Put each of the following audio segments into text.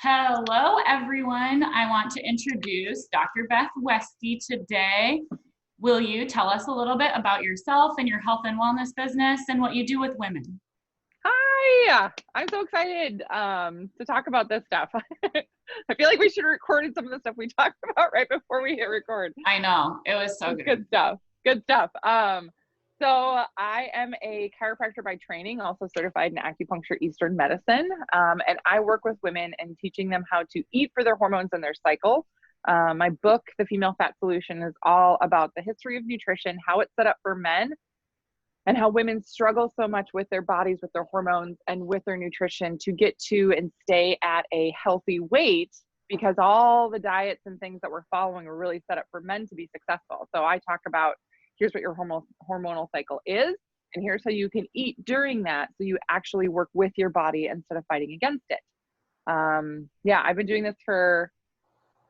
Hello, everyone. I want to introduce Dr. Beth Westie today. Will you tell us a little bit about yourself and your health and wellness business and what you do with women? Hi, I'm so excited to talk about this stuff. I feel like we should have recorded some of the stuff we talked about right before we hit record. I know, it was so good. Good stuff. Good stuff. So I am a chiropractor by training, also certified in acupuncture Eastern medicine. And I work with women and teaching them how to eat for their hormones and their cycle. My book, The Female Fat Solution, is all about the history of nutrition, how it's set up for men, and how women struggle so much with their bodies, with their hormones, and with their nutrition to get to and stay at a healthy weight, because all the diets and things that we're following are really set up for men to be successful. So I talk about, here's what your hormonal cycle is, and here's how you can eat during that so you actually work with your body instead of fighting against it. Yeah, I've been doing this for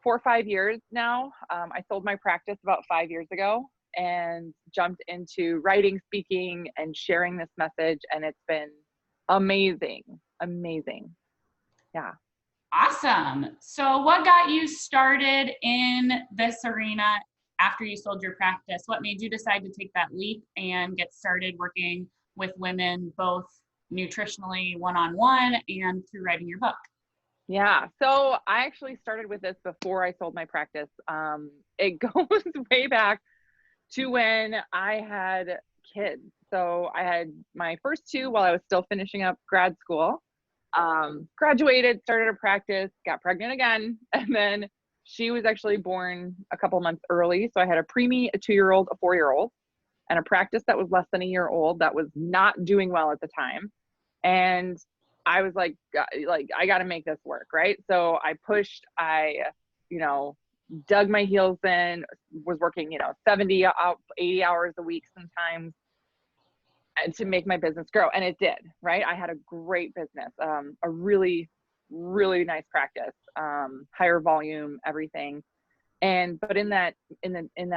4 or 5 years now. I sold my practice about 5 years ago and jumped into writing, speaking, and sharing this message. And it's been amazing. Yeah. Awesome. So what got you started in this arena after you sold your practice? What made you decide to take that leap and get started working with women, both nutritionally one-on-one and through writing your book? Yeah. So I actually started with this before I sold my practice. It goes way back to when I had kids. So I had my first 2 while I was still finishing up grad school, graduated, started a practice, got pregnant again. And then she was actually born a couple months early. So I had a preemie, a 2-year-old, a 4-year-old, and a practice that was less than a year old that was not doing well at the time. And I was like, I got to make this work. Right. So I pushed, dug my heels in, was working, 70, 80 hours a week sometimes, and to make my business grow. And it did, right? I had a great business, a really, really nice practice, higher volume, everything. But in that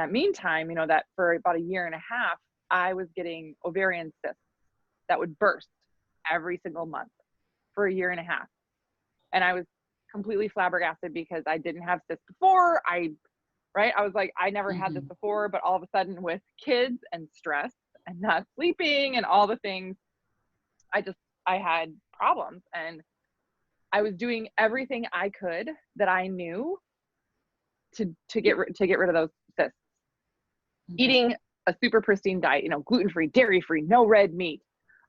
meantime, that for about 1.5 years, I was getting ovarian cysts that would burst every single month for 1.5 years. And I was completely flabbergasted because I didn't have cysts before. I was like, I never had this before, but all of a sudden with kids and stress and not sleeping and all the things, I had problems, and I was doing everything I could that I knew to get rid of those cysts. Eating a super pristine diet, gluten-free, dairy-free, no red meat,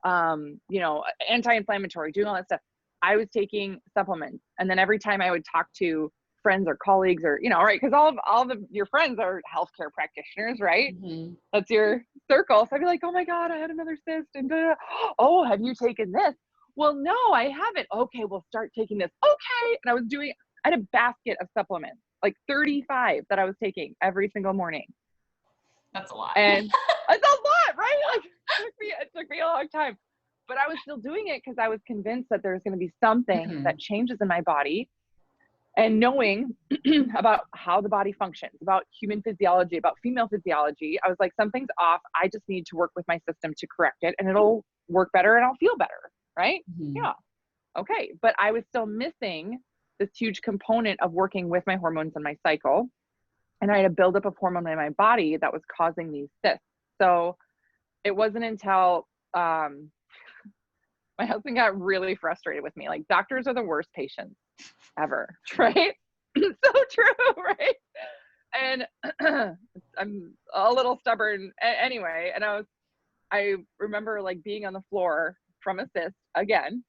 anti-inflammatory, doing all that stuff. I was taking supplements. And then every time I would talk to friends or colleagues or, right, because all of your friends are healthcare practitioners, right? Mm-hmm. That's your circle. So I'd be like, oh my God, I had another cyst. And oh, have you taken this? Well, no, I haven't. Okay, we'll start taking this. Okay. And I had a basket of supplements, like 35 that I was taking every single morning. That's a lot. And it's a lot, right? Like it took me a long time. But I was still doing it because I was convinced that there's going to be something that changes in my body. And knowing about how the body functions, about human physiology, about female physiology, I was like, something's off. I just need to work with my system to correct it, and it'll work better and I'll feel better, right? Yeah. Okay. But I was still missing this huge component of working with my hormones and my cycle. And I had a buildup of hormone in my body that was causing these cysts. So it wasn't until my husband got really frustrated with me. Like, doctors are the worst patients ever, right? So true, right? And I'm a little stubborn anyway. And I remember like being on the floor from a cyst again.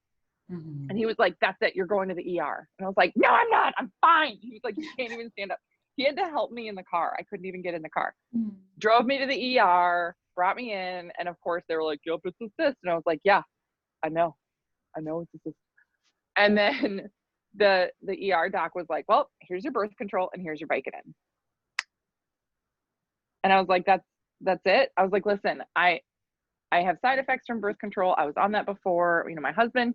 And he was like, that's it, you're going to the ER. And I was like, no, I'm not, I'm fine. He was like, you can't even stand up. He had to help me in the car. I couldn't even get in the car. Drove me to the ER, brought me in. And of course they were like, yup, it's a cyst. And I was like, yeah, I know it's a cyst. And then the ER doc was like, well, here's your birth control and here's your Vicodin. And I was like, that's it. I was like, listen, I have side effects from birth control. I was on that before, my husband,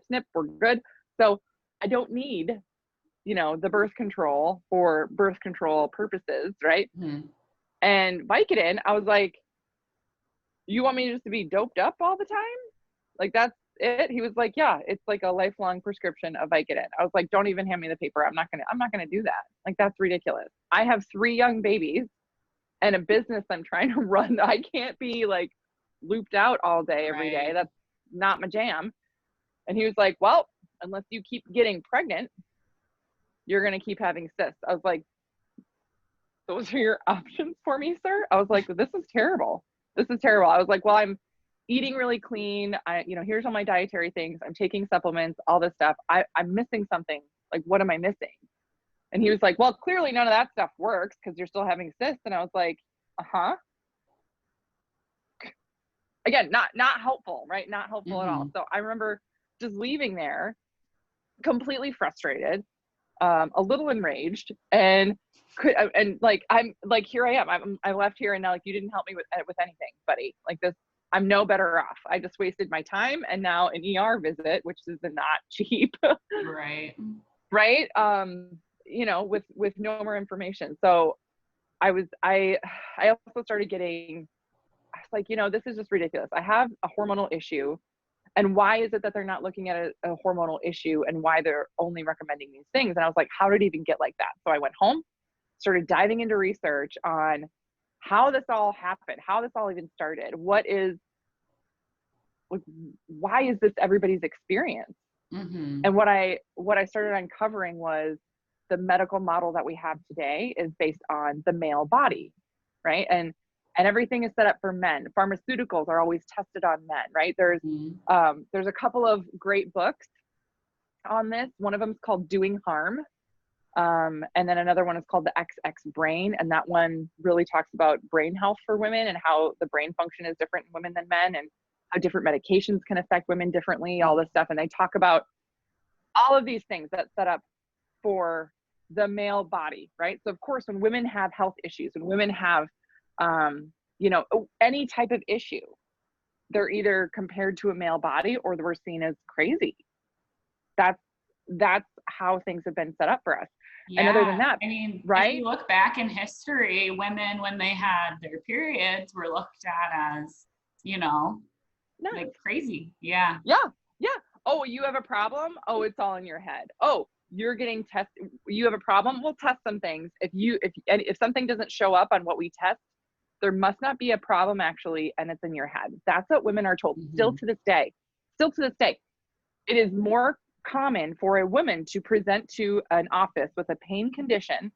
snip, we're good. So I don't need, the birth control for birth control purposes. Right. And Vicodin, I was like, you want me just to be doped up all the time? Like, that's it? He was like, yeah, it's like a lifelong prescription of Vicodin. I was like, don't even hand me the paper. I'm not gonna do that. Like, that's ridiculous. I have 3 young babies and a business I'm trying to run. I can't be like looped out all day, every day. That's not my jam. And he was like, well, unless you keep getting pregnant, you're going to keep having cysts. I was like, those are your options for me, sir? I was like, this is terrible. This is terrible. I was like, well, I'm eating really clean. Here's all my dietary things. I'm taking supplements, all this stuff. I'm missing something. Like, what am I missing? And he was like, well, clearly none of that stuff works because you're still having cysts. And I was like, uh-huh. Again, not helpful, right? Not helpful at all. So I remember just leaving there completely frustrated, a little enraged, and I'm like, here I am. I left here, and now, like, you didn't help me with anything, buddy. Like, this, I'm no better off. I just wasted my time, and now an ER visit, which is not cheap. Right. Right. With no more information. So I also started getting, I was like, this is just ridiculous. I have a hormonal issue. And why is it that they're not looking at a hormonal issue, and why they're only recommending these things? And I was like, how did it even get like that? So I went home, started diving into research on how this all happened, how this all even started. Why is this everybody's experience? And what I started uncovering was the medical model that we have today is based on the male body, right? And everything is set up for men. Pharmaceuticals are always tested on men, right? There's a couple of great books on this. One of them is called Doing Harm. And then another one is called The XX Brain. And that one really talks about brain health for women and how the brain function is different in women than men, and how different medications can affect women differently, all this stuff. And they talk about all of these things that set up for the male body, right? So of course, when women have health issues, when women have any type of issue, they're either compared to a male body or we're seen as crazy. That's how things have been set up for us. Yeah, and other than that, I mean, right? If you look back in history, women, when they had their periods, were looked at as, like crazy. Yeah. Oh, you have a problem? Oh, it's all in your head. Oh, you're getting tested. You have a problem? We'll test some things. If something doesn't show up on what we test, there must not be a problem actually, and it's in your head. That's what women are told. Still to this day, it is more common for a woman to present to an office with a pain condition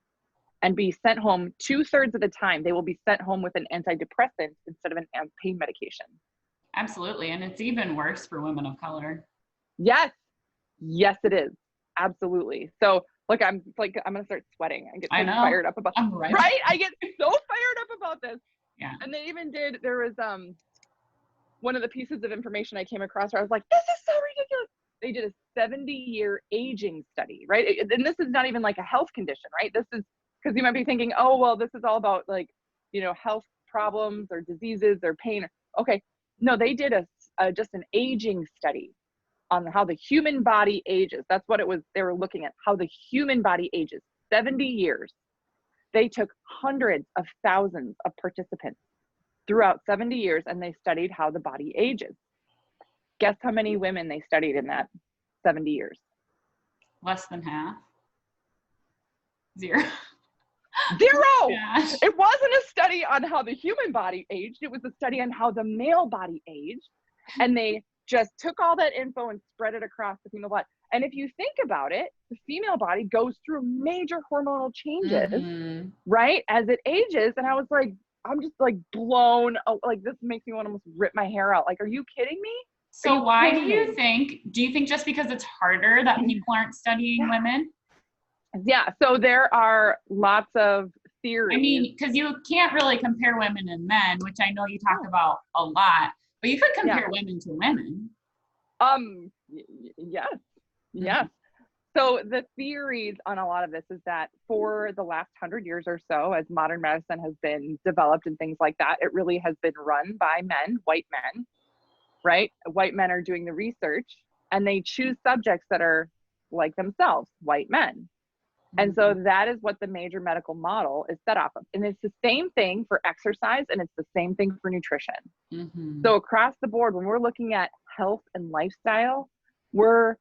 and be sent home 2/3 of the time. They will be sent home with an antidepressant instead of a pain medication. Absolutely. And it's even worse for women of color. Yes, it is. Absolutely. So look, I'm going to start sweating. I get so fired up about right? I get so fired up about this. Yeah. And they even there was one of the pieces of information I came across where I was like, this is so ridiculous. They did a 70-year aging study, right? And this is not even like a health condition, right? This is because you might be thinking, oh, well, this is all about like, health problems or diseases or pain. Okay. No, they did just an aging study on how the human body ages. That's what it was. They were looking at how the human body ages. 70 years. They took hundreds of thousands of participants throughout 70 years, and they studied how the body ages. Guess how many women they studied in that 70 years? Less than half. 0. 0. Gosh. It wasn't a study on how the human body aged. It was a study on how the male body aged. And they just took all that info and spread it across the female body. And if you think about it, the female body goes through major hormonal changes, right? As it ages. And I was like, I'm just like blown. Like, this makes me want to almost rip my hair out. Like, are you kidding me? So why do you think just because it's harder that people aren't studying women? Yeah. So there are lots of theories. I mean, because you can't really compare women and men, which I know you talk about a lot, but you could compare women to women. Yes. So the theories on a lot of this is that for the last 100 years or so, as modern medicine has been developed and things like that, it really has been run by men, white men, right? White men are doing the research, and they choose subjects that are like themselves, white men. And so that is what the major medical model is set off of. And it's the same thing for exercise, and it's the same thing for nutrition. So across the board, when we're looking at health and lifestyle, we're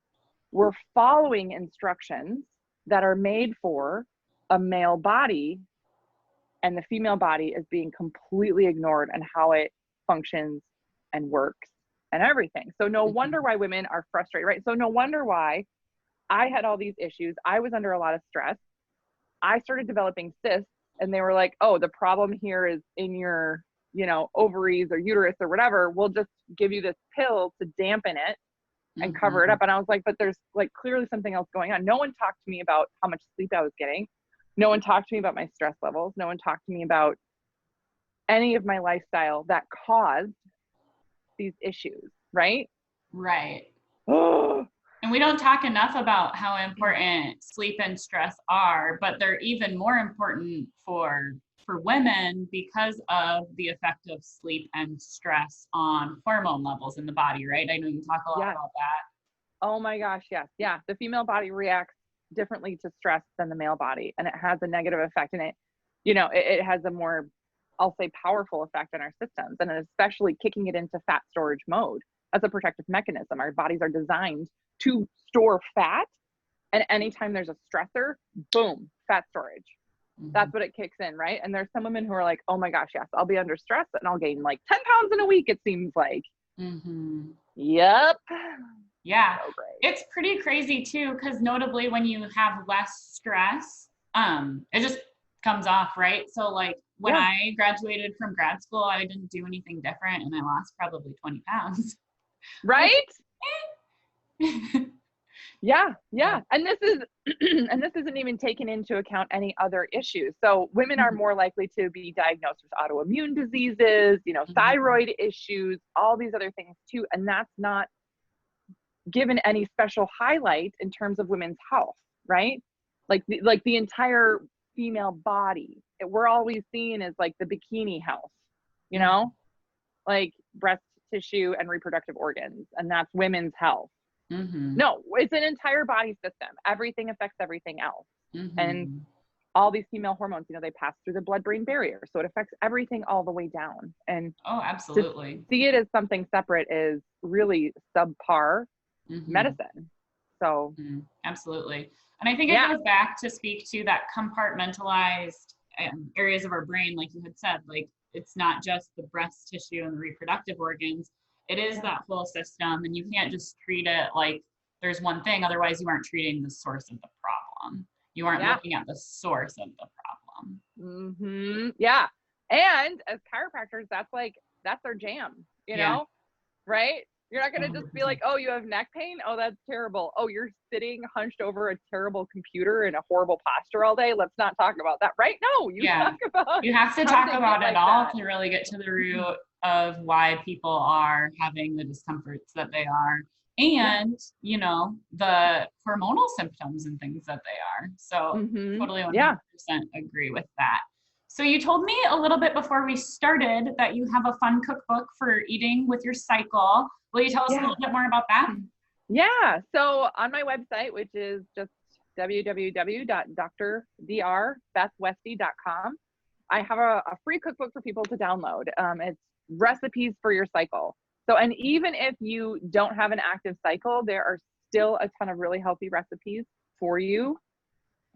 following instructions that are made for a male body, and the female body is being completely ignored and how it functions and works and everything. So no wonder why women are frustrated, right? So no wonder why I had all these issues. I was under a lot of stress. I started developing cysts, and they were like, oh, the problem here is in your, ovaries or uterus or whatever. We'll just give you this pill to dampen it and cover it up. And I was like, but there's like clearly something else going on. No one talked to me about how much sleep I was getting. No one talked to me about my stress levels. No one talked to me about any of my lifestyle that caused these issues, right? Right. And we don't talk enough about how important sleep and stress are, but they're even more important for women because of the effect of sleep and stress on hormone levels in the body, right? I know you talk a lot about that. Oh my gosh, yes. Yeah. The female body reacts differently to stress than the male body, and it has a negative effect, and it has a more, I'll say, powerful effect on our systems, and especially kicking it into fat storage mode as a protective mechanism. Our bodies are designed to store fat, and anytime there's a stressor, boom, fat storage. That's what it kicks in, right? And there's some women who are like, oh my gosh, yes, I'll be under stress and I'll gain like 10 pounds in a week, it seems like. Yep. Yeah. So it's pretty crazy too, because notably when you have less stress, it just comes off, right? So like when I graduated from grad school, I didn't do anything different and I lost probably 20 pounds. Right? Yeah. And this isn't even taking into account any other issues. So women are more likely to be diagnosed with autoimmune diseases, thyroid issues, all these other things too. And that's not given any special highlight in terms of women's health, right? Like the entire female body, we're always seen as like the bikini health, like breast tissue and reproductive organs, and that's women's health. No, it's an entire body system. Everything affects everything else. And all these female hormones, they pass through the blood-brain barrier. So it affects everything all the way down. And absolutely. To see it as something separate is really subpar medicine. So absolutely. And I think it goes back to speak to that compartmentalized areas of our brain, like you had said, like it's not just the breast tissue and the reproductive organs. It is that whole system, and you can't just treat it like there's one thing. Otherwise, you aren't treating the source of the problem. You aren't looking at the source of the problem. Yeah. And as chiropractors, that's our jam, right? You're not going to just be like, oh, you have neck pain? Oh, that's terrible. Oh, you're sitting hunched over a terrible computer in a horrible posture all day. Let's not talk about that, right? No, you have to talk about it all to really get to the root of why people are having the discomforts that they are, and the hormonal symptoms and things that they are. So totally 100% agree with that. So you told me a little bit before we started that you have a fun cookbook for eating with your cycle. Will you tell us a little bit more about that? Yeah. So on my website, which is just www.drdrbethwestie.com, I have a free cookbook for people to download. It's recipes for your cycle. So, and even if you don't have an active cycle, there are still a ton of really healthy recipes for you.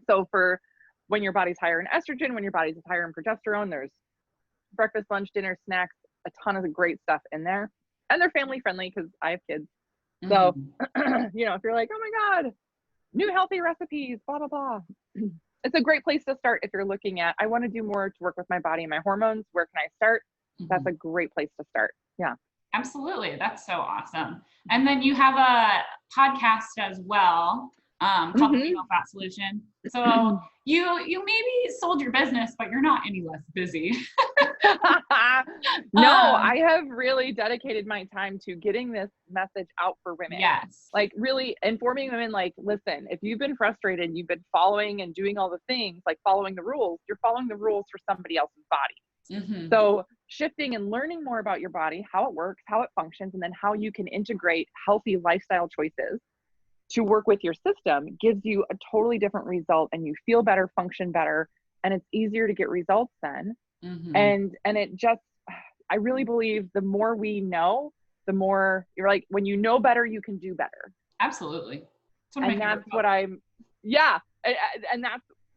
So for when your body's higher in estrogen, when your body's higher in progesterone, there's breakfast, lunch, dinner, snacks, a ton of great stuff in there. And they're family friendly because I have kids. So, if you're like, oh my God, new healthy recipes, blah, blah, blah. It's a great place to start if you're looking at, I want to do more to work with my body and my hormones. Where can I start? That's a great place to start. Yeah. Absolutely. That's so awesome. And then you have a podcast as well, called the Female Fat Solution. So you maybe sold your business, but you're not any less busy. No, I have really dedicated my time to getting this message out for women. Yes. Like really informing women, like, listen, if you've been frustrated, you've been following and doing all the things, like following the rules, you're following the rules for somebody else's body. So shifting and learning more about your body, how it works, how it functions, and then how you can integrate healthy lifestyle choices to work with your system gives you a totally different result, and you feel better, function better, and it's easier to get results then. And it just, I really believe the more we know, the more you're like, when you know better, you can do better. Absolutely. It's one of And my favorite that's what I'm, yeah. And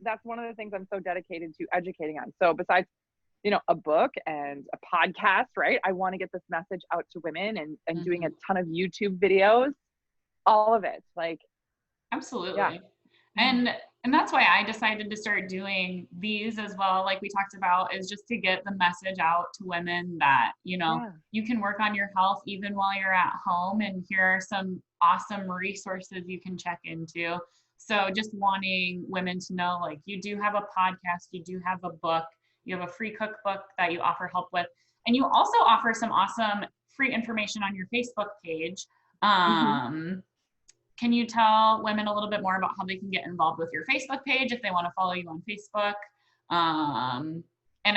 that's one of the things I'm so dedicated to educating on. So besides, a book and a podcast, right? I want to get this message out to women and doing a ton of YouTube videos, all of it. Like, absolutely. Yeah. And that's why I decided to start doing these as well, like we talked about, is just to get the message out to women that, Yeah. you can work on your health even while you're at home, and here are some awesome resources you can check into. So just wanting women to know, like, you do have a podcast, you do have a book, you have a free cookbook that you offer help with, and you also offer some awesome free information on your Facebook page. Can you tell women a little bit more about how they can get involved with your Facebook page if they want to follow you on Facebook? And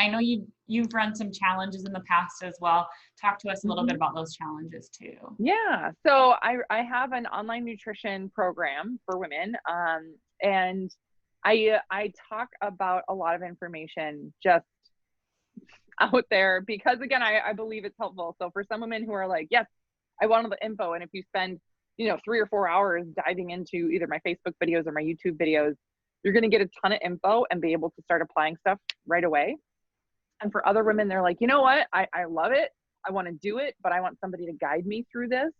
I know you've run some challenges in the past as well. Talk to us a little bit about those challenges too. Yeah. So I have an online nutrition program for women. And I talk about a lot of information just out there because, again, I believe it's helpful. So for some women who are like, yes, I want all the info. And if you spend 3 or 4 hours diving into either my Facebook videos or my YouTube videos, you're going to get a ton of info and be able to start applying stuff right away. And for other women, they're like, you know what? I love it. I want to do it, but I want somebody to guide me through this.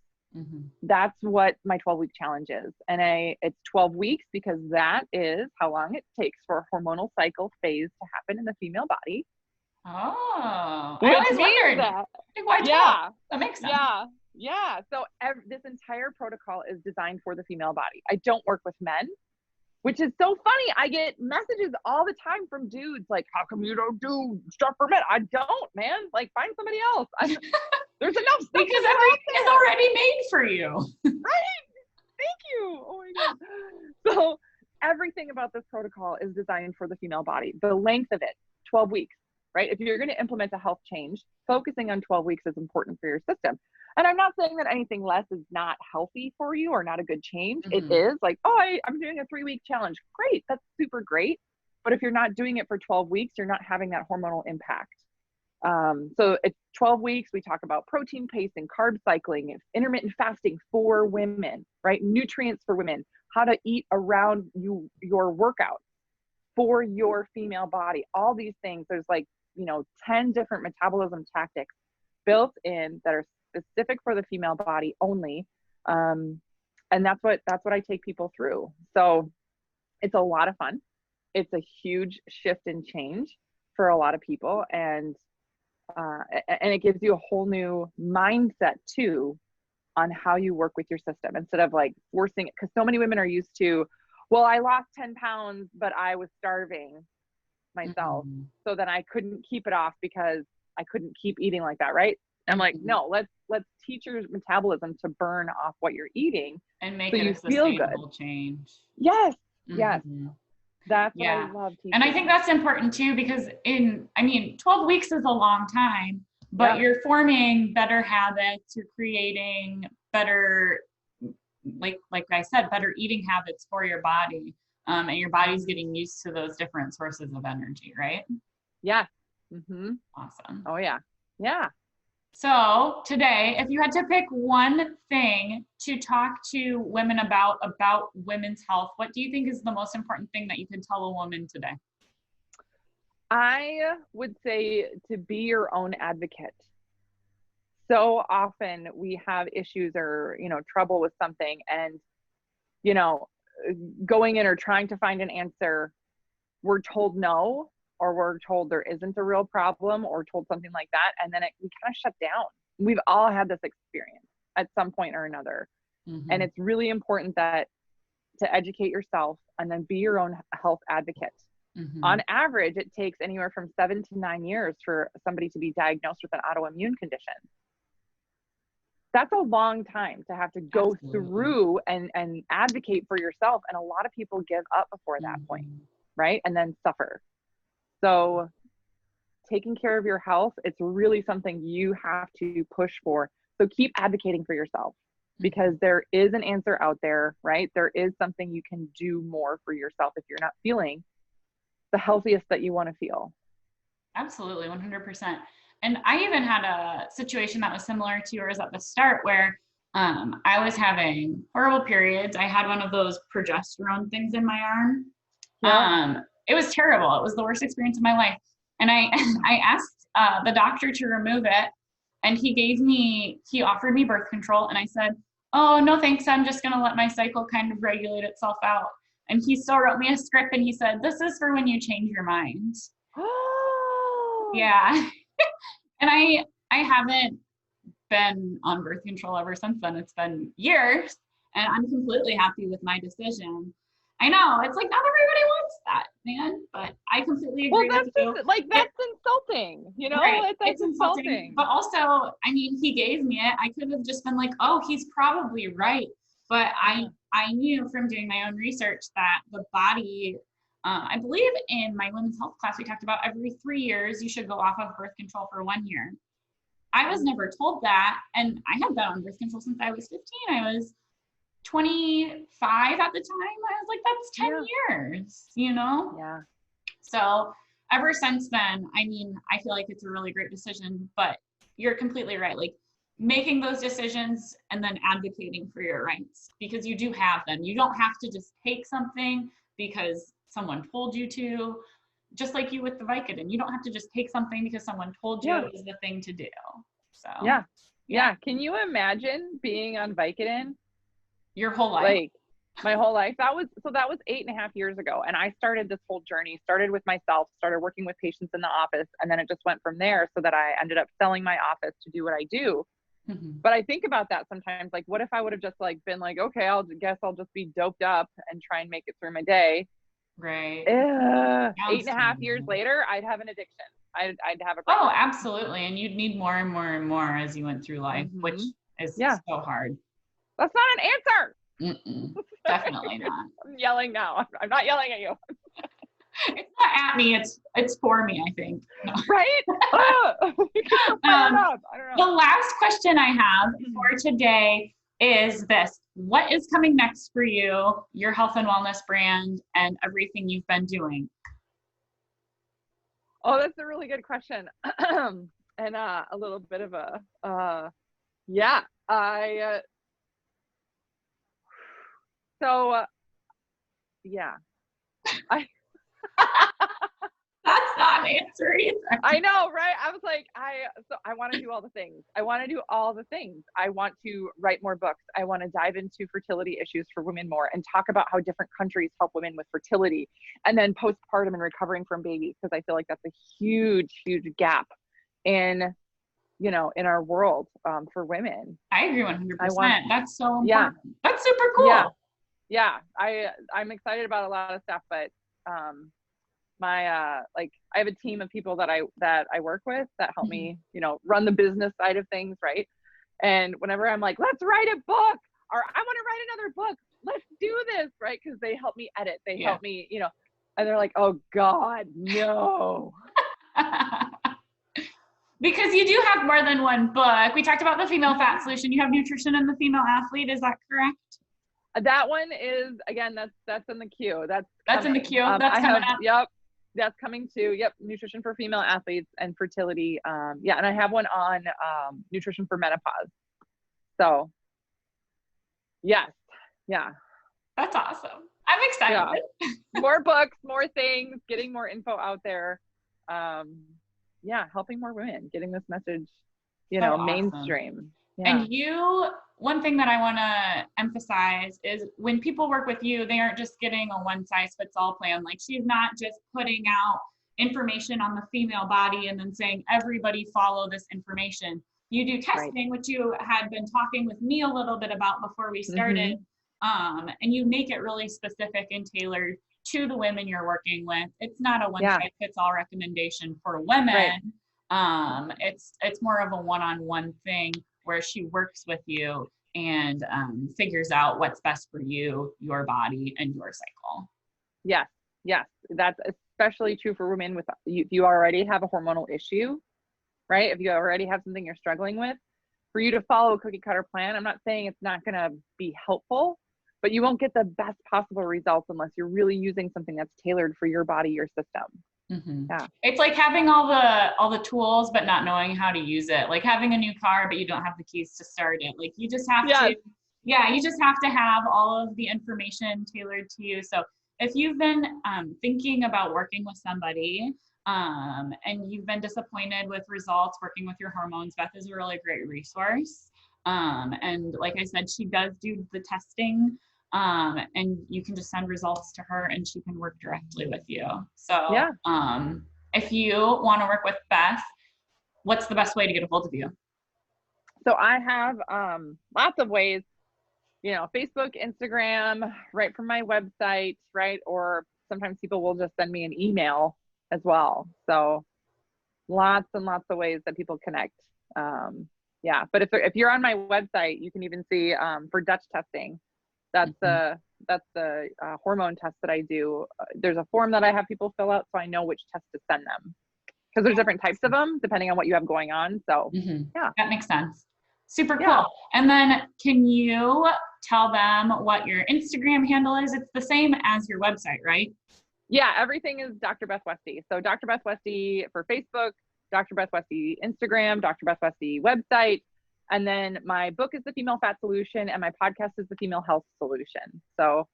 That's what my 12-week challenge is. And it's 12 weeks because that is how long it takes for a hormonal cycle phase to happen in the female body. Oh, I always wondered. That. Why 12? That makes sense. Yeah. So this entire protocol is designed for the female body. I don't work with men, which is so funny. I get messages all the time from dudes like, how come you don't do stuff for men? I don't, man. Like, find somebody else. There's enough stuff. Because everything is already made for you. Right? Thank you. Oh my God. So everything about this protocol is designed for the female body. The length of it, 12 weeks, right? If you're going to implement a health change, focusing on 12 weeks is important for your system. And I'm not saying that anything less is not healthy for you or not a good change. It is like, I'm doing a 3-week challenge. Great. That's super great. But if you're not doing it for 12 weeks, you're not having that hormonal impact. So it's 12 weeks. We talk about protein pacing, carb cycling, intermittent fasting for women, right? Nutrients for women, how to eat around your workout for your female body, all these things. There's 10 different metabolism tactics built in that are specific for the female body only. And that's what I take people through. So it's a lot of fun. It's a huge shift and change for a lot of people. And it gives you a whole new mindset too on how you work with your system instead of like forcing it. Because so many women are used to, well, I lost 10 pounds, but I was starving myself. So then I couldn't keep it off because I couldn't keep eating like that. Right. I'm like, no, let's teach your metabolism to burn off what you're eating and make so it you a feel good. change. Yes. Yes. That's what I love teaching. And I think that's important too, because 12 weeks is a long time, but you're forming better habits, you're creating better, like I said, better eating habits for your body. And your body's getting used to those different sources of energy, right? Yeah. Awesome. Oh yeah. Yeah. So today, if you had to pick one thing to talk to women about women's health, what do you think is the most important thing that you could tell a woman today? I would say to be your own advocate. So often we have issues or, trouble with something and, going in or trying to find an answer, we're told no, or we're told there isn't a real problem or told something like that. And then we kind of shut down. We've all had this experience at some point or another. And it's really important to educate yourself and then be your own health advocate. On average, it takes anywhere from 7 to 9 years for somebody to be diagnosed with an autoimmune condition. That's a long time to have to go through and advocate for yourself. And a lot of people give up before that point, right? And then suffer. So taking care of your health, it's really something you have to push for. So keep advocating for yourself because there is an answer out there, right? There is something you can do more for yourself if you're not feeling the healthiest that you want to feel. Absolutely, 100%. And I even had a situation that was similar to yours at the start where I was having horrible periods. I had one of those progesterone things in my arm. Yeah. It was terrible. It was the worst experience of my life. And I, I asked the doctor to remove it, and he offered me birth control. And I said, oh, no, thanks. I'm just going to let my cycle kind of regulate itself out. And he still wrote me a script, and he said, this is for when you change your mind. Oh. Yeah. And I haven't been on birth control ever since then. It's been years, and I'm completely happy with my decision. I know it's like not everybody wants that, man, but I completely agree Well, with that's you. just like, that's insulting, you know, Right. that's It's insulting. But also, I mean, he gave me it. I could have just been like, oh, he's probably right. But I knew from doing my own research that the body, I believe in my women's health class, we talked about every 3 years you should go off of birth control for 1 year. I was never told that. And I had been on birth control since I was 15. I was 25 at the time. I was like, that's 10 years, you know? Yeah. So ever since then, I mean, I feel like it's a really great decision, but you're completely right. Like making those decisions and then advocating for your rights, because you do have them. You don't have to just take something because someone told you to, just like you with the Vicodin. You don't have to just take something because someone told you it was the thing to do. So yeah. Can you imagine being on Vicodin your whole life? Like my whole life. That was 8.5 years ago. And I started this whole journey, started with myself, started working with patients in the office. And then it just went from there, so that I ended up selling my office to do what I do. But I think about that sometimes, like, what if I would have just like been like, okay, I'll just be doped up and try and make it through my day. Right. 8.5 years later, I'd have an addiction. I'd have a problem. Oh, absolutely. And you'd need more and more and more as you went through life, which is so hard. That's not an answer. Definitely not. I'm yelling now. I'm not yelling at you. It's not at me. It's for me, I think. Right? Fired up. I don't know. The last question I have for today is this: what is coming next for you, your health and wellness brand, and everything you've been doing? Oh, that's a really good question. And a little bit of a yeah. That's not an answer either. I know, right? I was like, I want to do all the things. I want to write more books. I want to dive into fertility issues for women more and talk about how different countries help women with fertility, and then postpartum and recovering from babies, because I feel like that's a huge, huge gap in our world for women. I agree 100%. That's so important. That's super cool. Yeah. I'm excited about a lot of stuff, but I have a team of people that I work with that help me, run the business side of things, right? And whenever I'm like, let's write a book, or I want to write another book, let's do this, right? Because they help me edit, they help me, and they're like, oh God, no. Because you do have more than one book. We talked about the female fat solution. You have nutrition and the female athlete. Is that correct? That one is, again, that's in the queue. That's in the queue. That's coming up. Yep. That's coming too. Yep. Nutrition for female athletes and fertility. And I have one on nutrition for menopause. So yes. Yeah. That's awesome. I'm excited. Yeah. More books, more things, getting more info out there. Helping more women, getting this message, mainstream. Yeah. And one thing that I want to emphasize is when people work with you, they aren't just getting a one size fits all plan. Like, she's not just putting out information on the female body and then saying, everybody follow this information. You do testing, which you had been talking with me a little bit about before we started. And you make it really specific and tailored to the women you're working with. It's not a one size fits all recommendation for women. It's more of a one-on-one thing where she works with you and figures out what's best for you, your body, and your cycle. Yes. That's especially true for women with, if you already have a hormonal issue, right? If you already have something you're struggling with, for you to follow a cookie cutter plan, I'm not saying it's not going to be helpful, but you won't get the best possible results unless you're really using something that's tailored for your body, your system. Yeah. It's like having all the tools but not knowing how to use it. Like having a new car but you don't have the keys to start it. Like you just have Yes. to, yeah, you just have to have all of the information tailored to you. So if you've been thinking about working with somebody and you've been disappointed with results working with your hormones, Beth is a really great resource. And like I said, she does do the testing, and you can just send results to her and she can work directly with you. So Yeah. if you want to work with Beth, what's the best way to get a hold of you? So I have lots of ways, you know, Facebook, Instagram, right from my website, right? Or sometimes people will just send me an email as well. So lots and lots of ways that people connect. Yeah, but if you're on my website, you can even see for Dutch testing. That's the hormone test that I do. There's a form that I have people fill out so I know which test to send them, because there's different types of them depending on what you have going on. So yeah, that makes sense. Super cool. Yeah. And then can you tell them what your Instagram handle is? It's the same as your website, right? Yeah, everything is Dr. Beth Westie. So Dr. Beth Westie for Facebook, Dr. Beth Westie Instagram, Dr. Beth Westie website. And then my book is The Female Fat Solution and my podcast is The Female Health Solution. So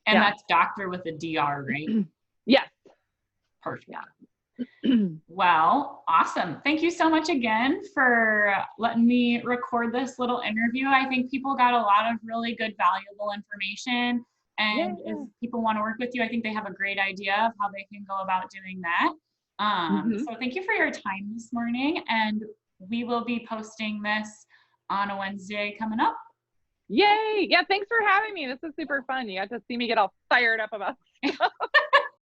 and that's doctor with a DR, right? Yes. Perfect. Yeah. Well, awesome. Thank you so much again for letting me record this little interview. I think people got a lot of really good, valuable information. And if people want to work with you, I think they have a great idea of how they can go about doing that. So thank you for your time this morning. And we will be posting this on a Wednesday coming up. Yay. Yeah, thanks for having me. This is super fun. You got to see me get all fired up about stuff.